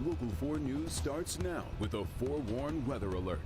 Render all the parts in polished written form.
Local 4 News starts now with a forewarned weather alert.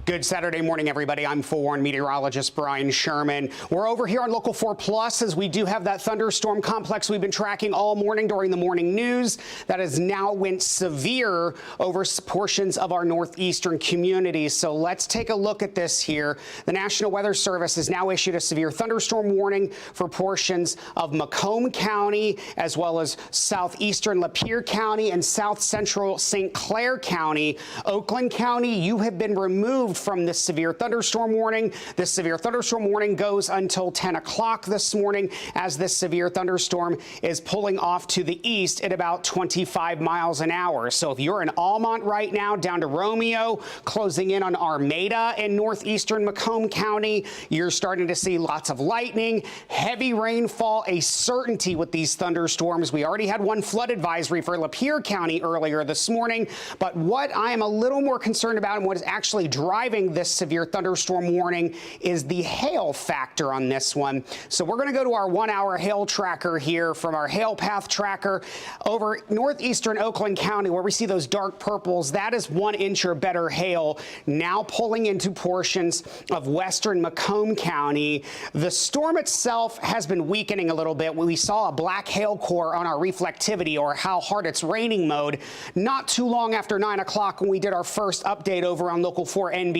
Good Saturday morning, everybody. I'm forewarned meteorologist Brian Sherman. We're over here on Local 4 Plus as we do have that thunderstorm complex we've been tracking all morning during the morning news that has now went severe over portions of our northeastern communities. So let's take a look at this here. The National Weather Service has now issued a severe thunderstorm warning for portions of Macomb County, as well as southeastern Lapeer County and south central St. Clair County. Oakland County, you have been removed from this severe thunderstorm warning. This severe thunderstorm warning goes until 10 o'clock this morning as this severe thunderstorm is pulling off to the east at about 25 miles an hour. So if you're in Almont right now, down to Romeo, closing in on Armada in northeastern Macomb County, you're starting to see lots of lightning, heavy rainfall, a certainty with these thunderstorms. We already had one flood advisory for Lapeer County earlier this morning, but what I am a little more concerned about and what is actually driving this severe thunderstorm warning is the hail factor on this one. So we're going to go to our 1-hour hail tracker here from our hail path tracker over northeastern Oakland County, where we see those dark purples. That is 1 inch or better hail now pulling into portions of western Macomb County. The storm itself has been weakening a little bit. We saw a black hail core on our reflectivity, or how hard it's raining mode, not too long after 9 o'clock when we did our first update over on Local 4 NBC.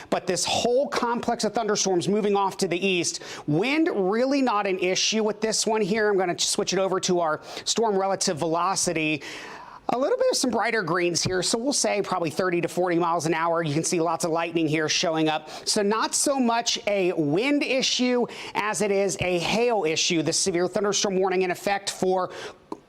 But this whole complex of thunderstorms moving off to the east. Wind really not an issue with this one here. I'm going to switch it over to our storm relative velocity. A little bit of some brighter greens here, so we'll say probably 30 to 40 miles an hour. You can see lots of lightning here showing up. So not so much a wind issue as it is a hail issue. The severe thunderstorm warning in effect for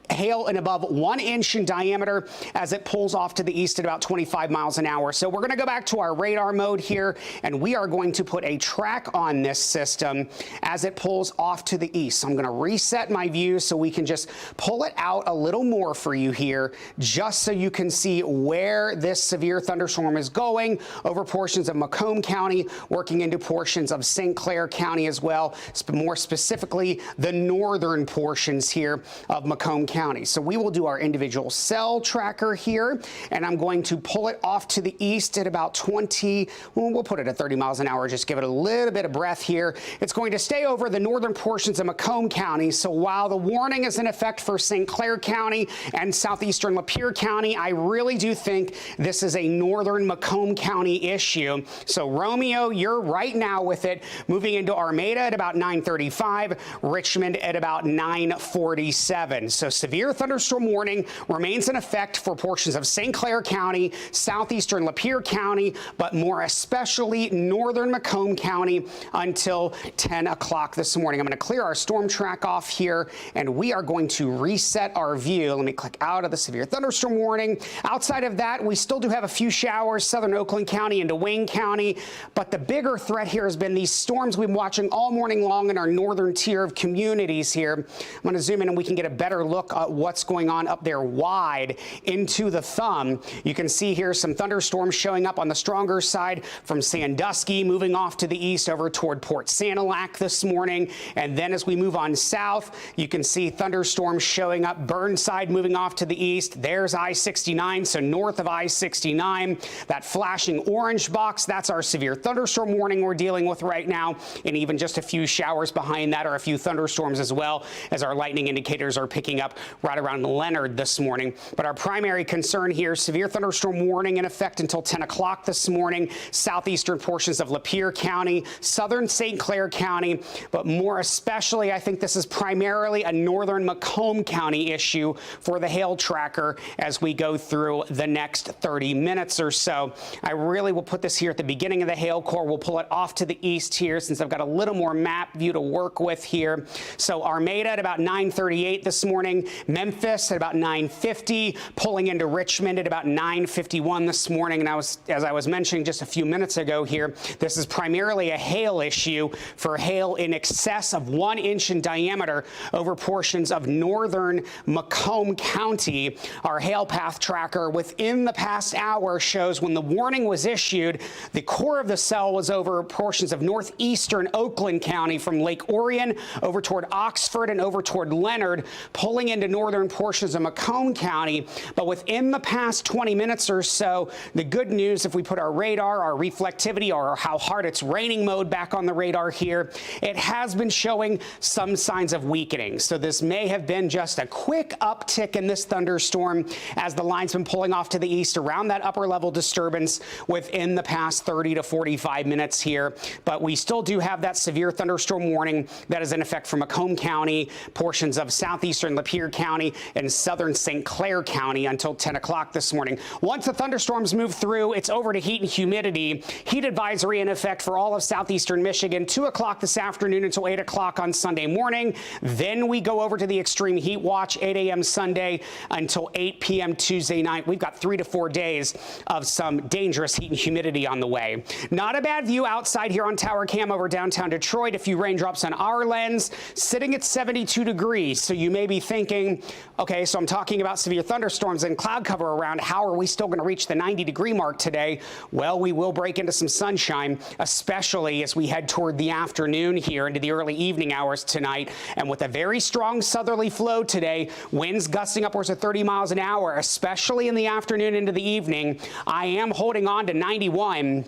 hail in above 1 inch in diameter as it pulls off to the east at about 25 miles an hour. So we're going to go back to our radar mode here, and we are going to put a track on this system as it pulls off to the east. So I'm going to reset my view so we can just pull it out a little more for you here, just so you can see where this severe thunderstorm is going over portions of Macomb County, working into portions of St. Clair County as well, more specifically the northern portions here of Macomb County. So we will do our individual cell tracker here, and I'm going to pull it off to the east at about 20, we'll put it at 30 miles an hour, just give it a little bit of breath here. It's going to stay over the northern portions of Macomb County. So while the warning is in effect for St. Clair County and southeastern Lapeer County, I really do think this is a northern Macomb County issue. So Romeo, you're right now with it, moving into Armada at about 9:35, Richmond at about 9:47. So severe thunderstorm warning remains in effect for portions of St. Clair County, southeastern Lapeer County, but more especially northern Macomb County until 10 o'clock this morning. I'm going to clear our storm track off here, and we are going to reset our view. Let me click out of the severe thunderstorm warning. Outside of that, we still do have a few showers, southern Oakland County into Wayne County, but the bigger threat here has been these storms we've been watching all morning long in our northern tier of communities here. I'm going to zoom in and we can get a better look at what's going on up there wide into the thumb. You can see here some thunderstorms showing up on the stronger side from Sandusky, moving off to the east over toward Port Sanilac this morning. And then as we move on south, you can see thunderstorms showing up Burnside, moving off to the east. There's I-69, so north of I-69. That flashing orange box, that's our severe thunderstorm warning we're dealing with right now. And even just a few showers behind that, or a few thunderstorms as well, as our lightning indicators are picking up right around Leonard this morning. But our primary concern here, severe thunderstorm warning in effect until 10 o'clock this morning, southeastern portions of Lapeer County, southern St. Clair County, but more especially, I think this is primarily a northern Macomb County issue for the hail tracker as we go through the next 30 minutes or so. I really will put this here at the beginning of the hail core. We'll pull it off to the east here since I've got a little more map view to work with here. So Armada at about 9:38 this morning, Memphis at about 9:50, pulling into Richmond at about 9:51 this morning. And as I was mentioning just a few minutes ago here, this is primarily a hail issue for hail in excess of 1 inch in diameter over portions of northern Macomb County. Our hail path tracker within the past hour shows when the warning was issued, the core of the cell was over portions of northeastern Oakland County from Lake Orion over toward Oxford and over toward Leonard, pulling into northern portions of Macomb County. But within the past 20 minutes or so, the good news, if we put our radar, our reflectivity, or how hard it's raining mode back on the radar here, it has been showing some signs of weakening. So this may have been just a quick uptick in this thunderstorm as the line's been pulling off to the east around that upper level disturbance within the past 30 to 45 minutes here. But we still do have that severe thunderstorm warning that is in effect for Macomb County, portions of southeastern Lapeer County, and southern St. Clair County until 10 o'clock this morning. Once the thunderstorms move through, it's over to heat and humidity. Heat advisory in effect for all of southeastern Michigan, 2 o'clock this afternoon until 8 o'clock on Sunday morning. Then we go over to the extreme heat watch, 8 a.m. Sunday until 8 p.m. Tuesday night. We've got 3 to 4 days of some dangerous heat and humidity on the way. Not a bad view outside here on Tower Cam over downtown Detroit. A few raindrops on our lens, sitting at 72 degrees. So you may be thinking, okay, so I'm talking about severe thunderstorms and cloud cover around. How are we still going to reach the 90-degree mark today? Well, we will break into some sunshine, especially as we head toward the afternoon here into the early evening hours tonight. And with a very strong southerly flow today, winds gusting upwards of 30 miles an hour, especially in the afternoon into the evening, I am holding on to 91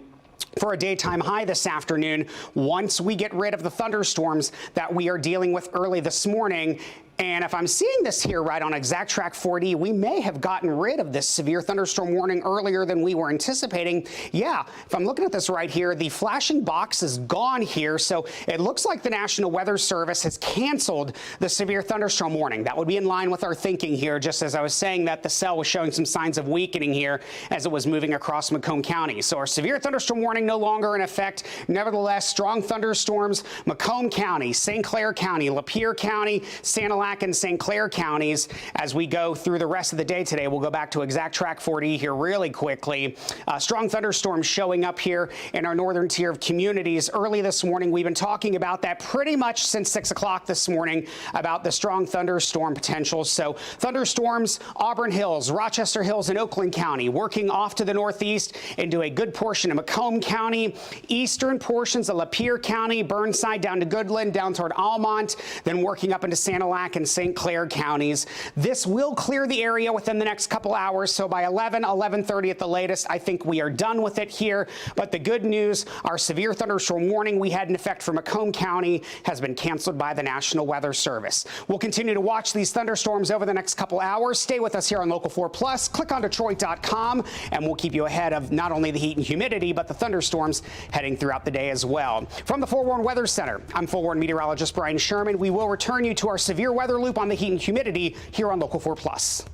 for a daytime high this afternoon once we get rid of the thunderstorms that we are dealing with early this morning. And if I'm seeing this here right on Exact Track 4D, we may have gotten rid of this severe thunderstorm warning earlier than we were anticipating. Yeah, if I'm looking at this right here, the flashing box is gone here. So it looks like the National Weather Service has canceled the severe thunderstorm warning. That would be in line with our thinking here, just as I was saying that the cell was showing some signs of weakening here as it was moving across Macomb County. So our severe thunderstorm warning no longer in effect. Nevertheless, strong thunderstorms, Macomb County, St. Clair County, Lapeer County, Sanilac and St. Clair counties. As we go through the rest of the day today, we'll go back to Exact Track 4D here really quickly. Strong thunderstorms showing up here in our northern tier of communities. Early this morning, we've been talking about that pretty much since 6 o'clock this morning about the strong thunderstorm potential. So thunderstorms, Auburn Hills, Rochester Hills, and Oakland County, working off to the northeast into a good portion of Macomb County, eastern portions of Lapeer County, Burnside down to Goodland, down toward Almont, then working up into Sanilac and St. Clair counties. This will clear the area within the next couple hours. So by 11:30 at the latest, I think we are done with it here. But the good news, our severe thunderstorm warning we had in effect for Macomb County has been canceled by the National Weather Service. We'll continue to watch these thunderstorms over the next couple hours. Stay with us here on Local 4 Plus. Click on Detroit.com and we'll keep you ahead of not only the heat and humidity, but the thunderstorms heading throughout the day as well. From the Forewarn Weather Center, I'm Forewarn meteorologist Brian Sherman. We will return you to our severe weather loop on the heat and humidity here on Local 4 Plus.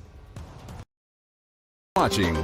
Watching